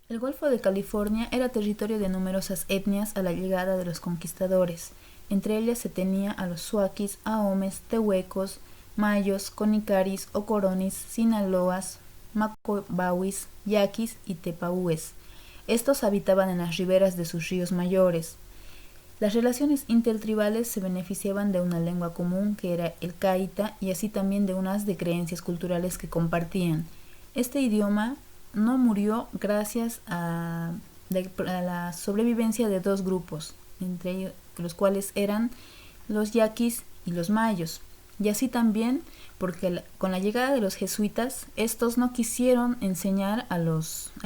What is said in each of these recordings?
El Golfo de California era territorio de numerosas etnias a la llegada de los conquistadores. Entre ellas se tenía a los suaquis, ahomes, tehuecos, mayos, conicaris, ocoronis, sinaloas, macobauis, yaquis y tepahues. Estos habitaban en las riberas de sus ríos mayores. Las relaciones intertribales se beneficiaban de una lengua común que era el caïta y así también de unas de creencias culturales que compartían. Este idioma no murió gracias a la sobrevivencia de dos grupos, entre ellos, los cuales eran los yaquis y los mayos. Y así también porque con la llegada de los jesuitas, estos no quisieron enseñar a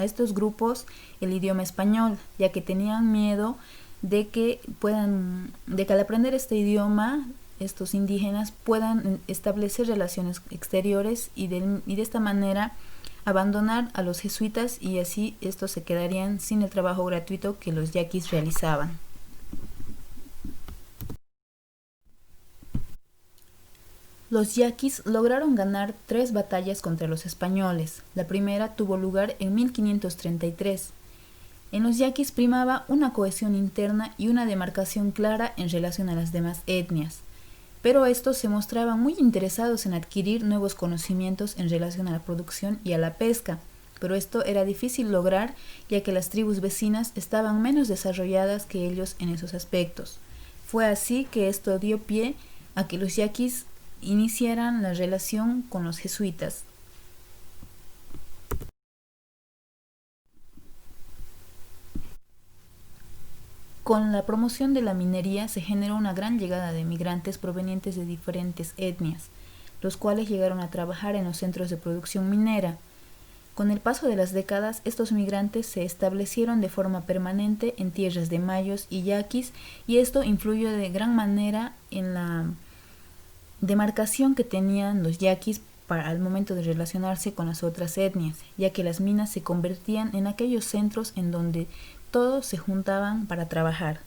estos grupos el idioma español, ya que tenían miedo de que al aprender este idioma estos indígenas puedan establecer relaciones exteriores y de esta manera abandonar a los jesuitas y así estos se quedarían sin el trabajo gratuito que los yaquis realizaban. Los yaquis lograron ganar 3 batallas contra los españoles. La primera tuvo lugar en 1533. En los yaquis primaba una cohesión interna y una demarcación clara en relación a las demás etnias, pero estos se mostraban muy interesados en adquirir nuevos conocimientos en relación a la producción y a la pesca, pero esto era difícil lograr ya que las tribus vecinas estaban menos desarrolladas que ellos en esos aspectos. Fue así que esto dio pie a que los yaquis iniciaran la relación con los jesuitas. Con la promoción de la minería se generó una gran llegada de migrantes provenientes de diferentes etnias, los cuales llegaron a trabajar en los centros de producción minera. Con el paso de las décadas, estos migrantes se establecieron de forma permanente en tierras de mayos y yaquis y esto influyó de gran manera en la demarcación que tenían los yaquis al momento de relacionarse con las otras etnias, ya que las minas se convertían en aquellos centros en donde todos se juntaban para trabajar.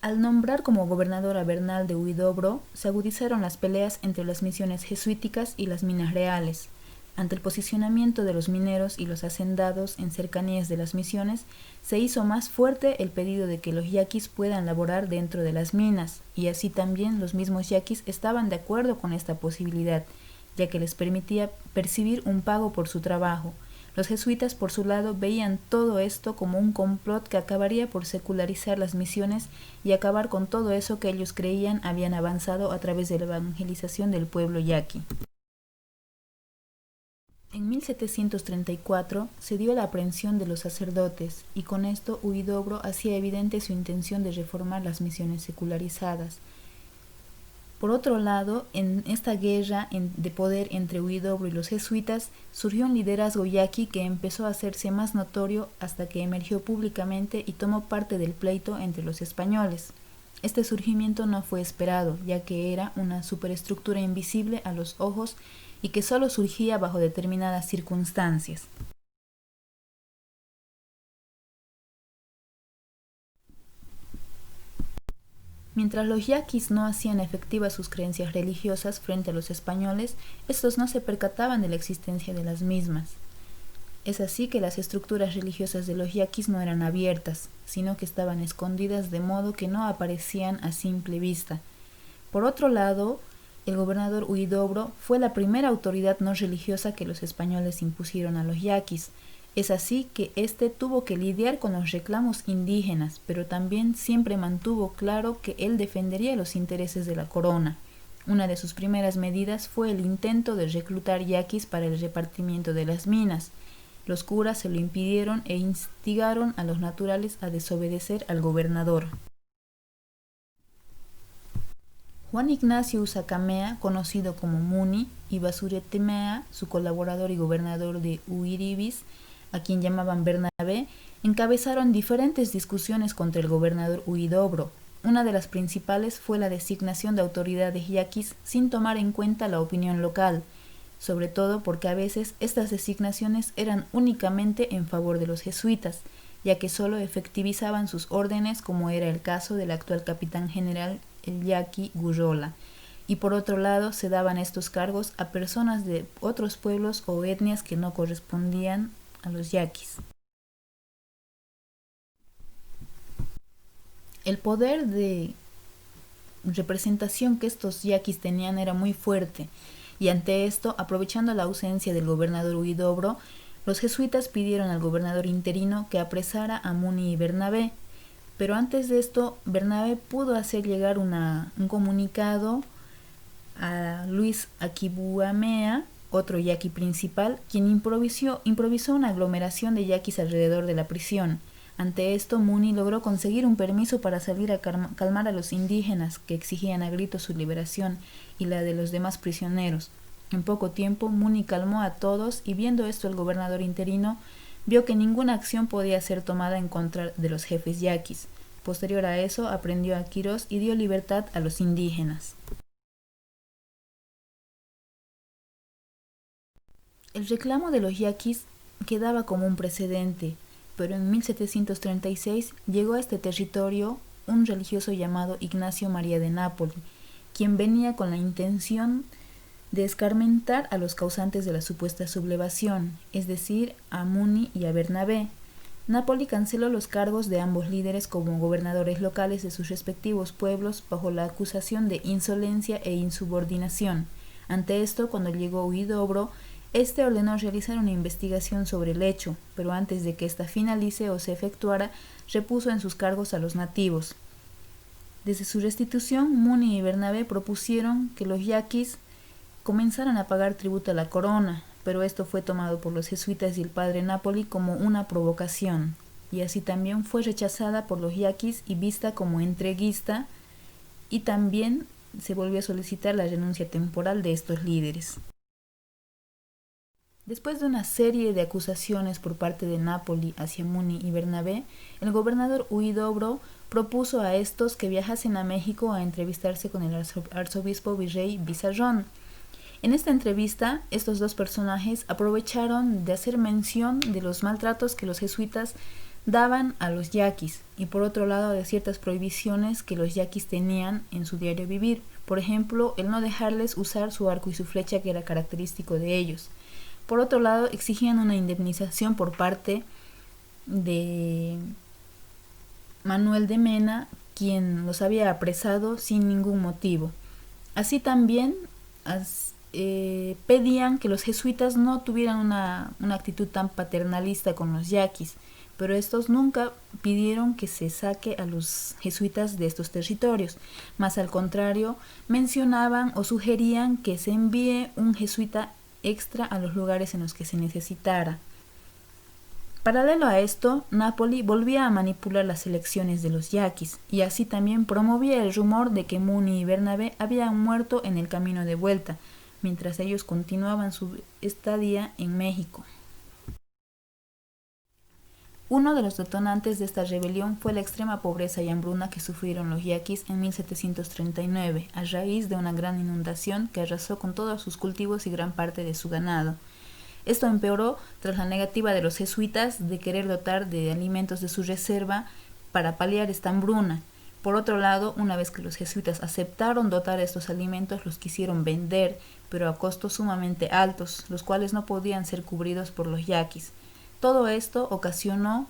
Al nombrar como gobernador a Bernal de Huidobro, se agudizaron las peleas entre las misiones jesuíticas y las minas reales. Ante el posicionamiento de los mineros y los hacendados en cercanías de las misiones, se hizo más fuerte el pedido de que los yaquis puedan laborar dentro de las minas, y así también los mismos yaquis estaban de acuerdo con esta posibilidad, ya que les permitía percibir un pago por su trabajo. Los jesuitas, por su lado, veían todo esto como un complot que acabaría por secularizar las misiones y acabar con todo eso que ellos creían habían avanzado a través de la evangelización del pueblo yaqui. En 1734 se dio la aprehensión de los sacerdotes y con esto Huidobro hacía evidente su intención de reformar las misiones secularizadas. Por otro lado, en esta guerra de poder entre Huidobro y los jesuitas surgió un liderazgo yaqui que empezó a hacerse más notorio hasta que emergió públicamente y tomó parte del pleito entre los españoles. Este surgimiento no fue esperado, ya que era una superestructura invisible a los ojos y que solo surgía bajo determinadas circunstancias. Mientras los yaquis no hacían efectivas sus creencias religiosas frente a los españoles, estos no se percataban de la existencia de las mismas. Es así que las estructuras religiosas de los yaquis no eran abiertas, sino que estaban escondidas de modo que no aparecían a simple vista. Por otro lado, el gobernador Huidobro fue la primera autoridad no religiosa que los españoles impusieron a los yaquis. Es así que éste tuvo que lidiar con los reclamos indígenas, pero también siempre mantuvo claro que él defendería los intereses de la corona. Una de sus primeras medidas fue el intento de reclutar yaquis para el repartimiento de las minas. Los curas se lo impidieron e instigaron a los naturales a desobedecer al gobernador. Juan Ignacio Uzacamea, conocido como Muni, y Basuretemea, su colaborador y gobernador de Huiribis, a quien llamaban Bernabé, encabezaron diferentes discusiones contra el gobernador Huidobro. Una de las principales fue la designación de autoridades yaquis sin tomar en cuenta la opinión local, sobre todo porque a veces estas designaciones eran únicamente en favor de los jesuitas, ya que solo efectivizaban sus órdenes, como era el caso del actual capitán general el yaqui Gurrola. y por otro lado se daban estos cargos a personas de otros pueblos o etnias que no correspondían a los yaquis. El poder de representación que estos yaquis tenían era muy fuerte, y ante esto, aprovechando la ausencia del gobernador Huidobro, los jesuitas pidieron al gobernador interino que apresara a Muni y Bernabé, pero antes de esto Bernabé pudo hacer llegar un comunicado a Luis Aquibuamea, otro yaqui principal, quien improvisó una aglomeración de yaquis alrededor de la prisión. Ante esto, Muni logró conseguir un permiso para salir a calmar a los indígenas que exigían a gritos su liberación y la de los demás prisioneros. En poco tiempo, Muni calmó a todos y viendo esto el gobernador interino vio que ninguna acción podía ser tomada en contra de los jefes yaquis. Posterior a eso, aprendió a Quirós y dio libertad a los indígenas. El reclamo de los yaquis quedaba como un precedente, pero en 1736 llegó a este territorio un religioso llamado Ignacio María de Nápoli, quien venía con la intención de escarmentar a los causantes de la supuesta sublevación, es decir, a Muni y a Bernabé. Nápoli canceló los cargos de ambos líderes como gobernadores locales de sus respectivos pueblos bajo la acusación de insolencia e insubordinación. Ante esto, cuando llegó Huidobro, este ordenó realizar una investigación sobre el hecho, pero antes de que ésta finalice o se efectuara, repuso en sus cargos a los nativos. Desde su restitución, Muni y Bernabé propusieron que los yaquis comenzaran a pagar tributo a la corona, pero esto fue tomado por los jesuitas y el padre Nápoli como una provocación, y así también fue rechazada por los yaquis y vista como entreguista, y también se volvió a solicitar la renuncia temporal de estos líderes. Después de una serie de acusaciones por parte de Nápoli hacia Muni y Bernabé, el gobernador Huidobro propuso a estos que viajasen a México a entrevistarse con el arzobispo virrey Bizarrón. En esta entrevista, estos dos personajes aprovecharon de hacer mención de los maltratos que los jesuitas daban a los yaquis y por otro lado de ciertas prohibiciones que los yaquis tenían en su diario vivir. Por ejemplo, el no dejarles usar su arco y su flecha que era característico de ellos. Por otro lado, exigían una indemnización por parte de Manuel de Mena, quien los había apresado sin ningún motivo. Así también pedían que los jesuitas no tuvieran una actitud tan paternalista con los yaquis, pero estos nunca pidieron que se saque a los jesuitas de estos territorios, más al contrario, mencionaban o sugerían que se envíe un jesuita extra a los lugares en los que se necesitara. Paralelo a esto, Nápoli volvía a manipular las elecciones de los yaquis y así también promovía el rumor de que Muni y Bernabé habían muerto en el camino de vuelta, mientras ellos continuaban su estadía en México. Uno de los detonantes de esta rebelión fue la extrema pobreza y hambruna que sufrieron los yaquis en 1739, a raíz de una gran inundación que arrasó con todos sus cultivos y gran parte de su ganado. Esto empeoró tras la negativa de los jesuitas de querer dotar de alimentos de su reserva para paliar esta hambruna. Por otro lado, una vez que los jesuitas aceptaron dotar estos alimentos, los quisieron vender, pero a costos sumamente altos, los cuales no podían ser cubridos por los yaquis. Todo esto ocasionó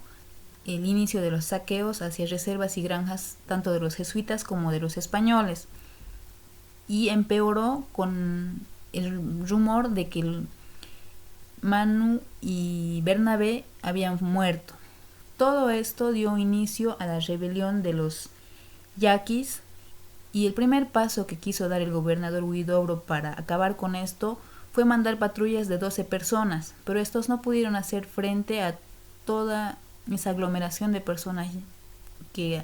el inicio de los saqueos hacia reservas y granjas tanto de los jesuitas como de los españoles, y empeoró con el rumor de que Manu y Bernabé habían muerto. Todo esto dio inicio a la rebelión de los yaquis y el primer paso que quiso dar el gobernador Huidobro para acabar con esto fue mandar patrullas de 12 personas, pero estos no pudieron hacer frente a toda esa aglomeración de personas que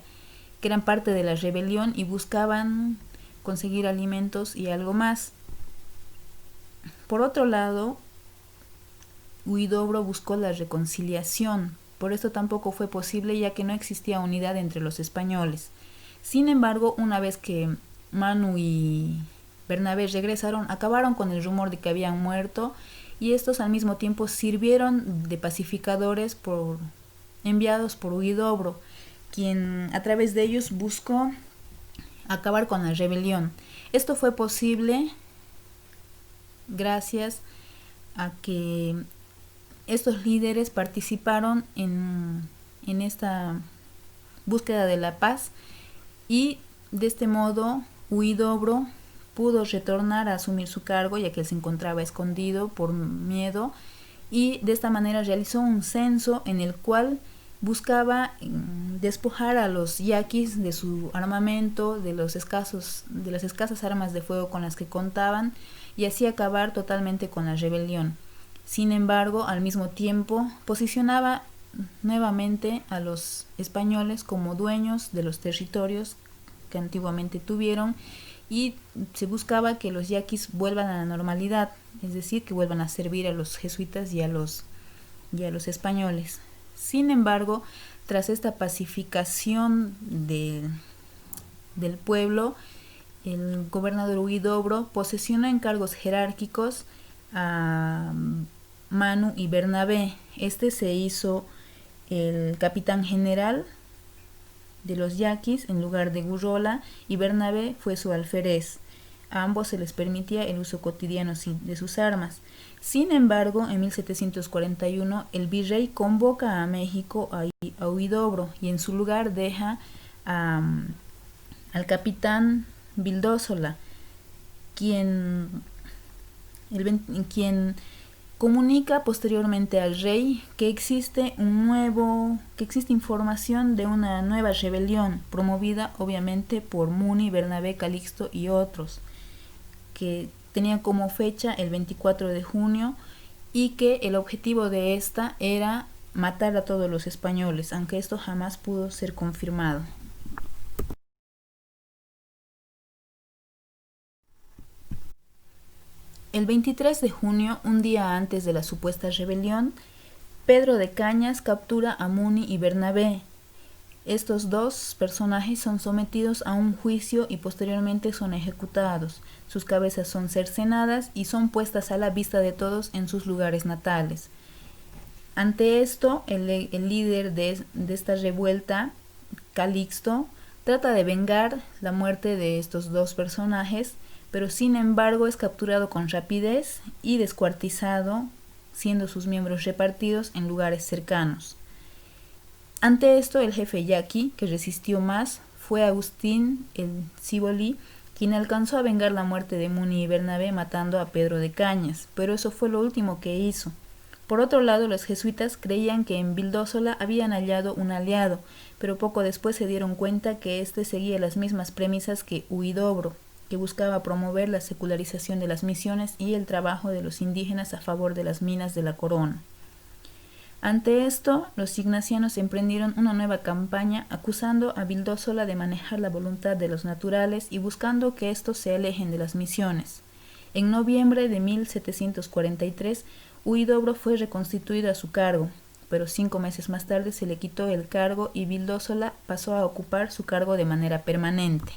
eran parte de la rebelión y buscaban conseguir alimentos y algo más. Por otro lado, Huidobro buscó la reconciliación, por esto tampoco fue posible ya que no existía unidad entre los españoles. Sin embargo, una vez que Manu y Bernabé regresaron, acabaron con el rumor de que habían muerto y estos al mismo tiempo sirvieron de pacificadores enviados por Huidobro, quien a través de ellos buscó acabar con la rebelión. Esto fue posible gracias a que estos líderes participaron en esta búsqueda de la paz y de este modo Huidobro pudo retornar a asumir su cargo, ya que él se encontraba escondido por miedo, y de esta manera realizó un censo en el cual buscaba despojar a los yaquis de su armamento, de las escasas armas de fuego con las que contaban, y así acabar totalmente con la rebelión. Sin embargo, al mismo tiempo, posicionaba nuevamente a los españoles como dueños de los territorios que antiguamente tuvieron, y se buscaba que los yaquis vuelvan a la normalidad, es decir, que vuelvan a servir a los jesuitas y a los españoles. Sin embargo, tras esta pacificación del pueblo, el gobernador Huidobro posesionó en cargos jerárquicos a Manu y Bernabé. Este se hizo el capitán general de los yaquis en lugar de Gurrola, y Bernabé fue su alférez. A ambos se les permitía el uso cotidiano de sus armas. Sin embargo, en 1741 el virrey convoca a México a Huidobro, y en su lugar deja al capitán Vildósola, quien comunica posteriormente al rey que existe información de una nueva rebelión, promovida obviamente por Muni, Bernabé, Calixto y otros, que tenía como fecha el 24 de junio, y que el objetivo de esta era matar a todos los españoles, aunque esto jamás pudo ser confirmado. El 23 de junio, un día antes de la supuesta rebelión, Pedro de Cañas captura a Muni y Bernabé. Estos dos personajes son sometidos a un juicio y posteriormente son ejecutados. Sus cabezas son cercenadas y son puestas a la vista de todos en sus lugares natales. Ante esto, el líder de esta revuelta, Calixto, trata de vengar la muerte de estos dos personajes, pero sin embargo es capturado con rapidez y descuartizado, siendo sus miembros repartidos en lugares cercanos. Ante esto, el jefe yaqui, que resistió más, fue Agustín el Cíboli, quien alcanzó a vengar la muerte de Muni y Bernabé matando a Pedro de Cañas, pero eso fue lo último que hizo. Por otro lado, los jesuitas creían que en Vildósola habían hallado un aliado, pero poco después se dieron cuenta que éste seguía las mismas premisas que Huidobro, que buscaba promover la secularización de las misiones y el trabajo de los indígenas a favor de las minas de la corona. Ante esto, los ignacianos emprendieron una nueva campaña acusando a Vildósola de manejar la voluntad de los naturales y buscando que estos se alejen de las misiones. En noviembre de 1743, Huidobro fue reconstituido a su cargo, pero 5 meses más tarde se le quitó el cargo y Vildósola pasó a ocupar su cargo de manera permanente.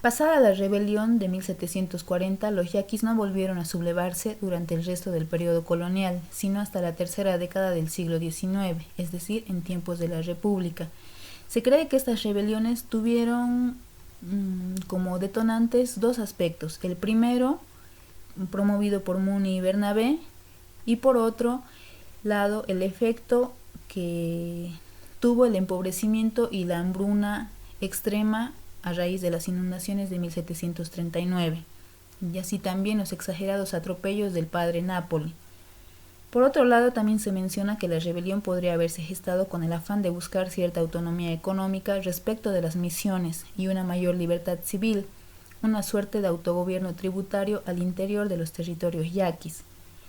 Pasada la rebelión de 1740, los yaquis no volvieron a sublevarse durante el resto del periodo colonial, sino hasta la tercera década del siglo XIX, es decir, en tiempos de la República. Se cree que estas rebeliones tuvieron como detonantes dos aspectos. El primero, promovido por Muni y Bernabé, y por otro lado, el efecto que tuvo el empobrecimiento y la hambruna extrema a raíz de las inundaciones de 1739, y así también los exagerados atropellos del padre Nápoli. Por otro lado, también se menciona que la rebelión podría haberse gestado con el afán de buscar cierta autonomía económica respecto de las misiones y una mayor libertad civil, una suerte de autogobierno tributario al interior de los territorios yaquis.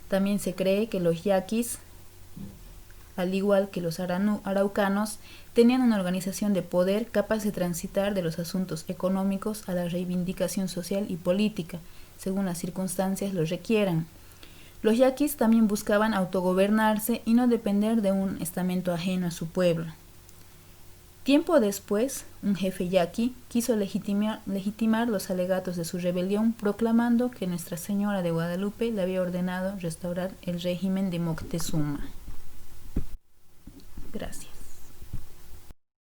También se cree que los yaquis, al igual que los araucanos, tenían una organización de poder capaz de transitar de los asuntos económicos a la reivindicación social y política, según las circunstancias lo requieran. Los yaquis también buscaban autogobernarse y no depender de un estamento ajeno a su pueblo. Tiempo después, un jefe yaqui quiso legitimar los alegatos de su rebelión, proclamando que Nuestra Señora de Guadalupe le había ordenado restaurar el régimen de Moctezuma. Gracias.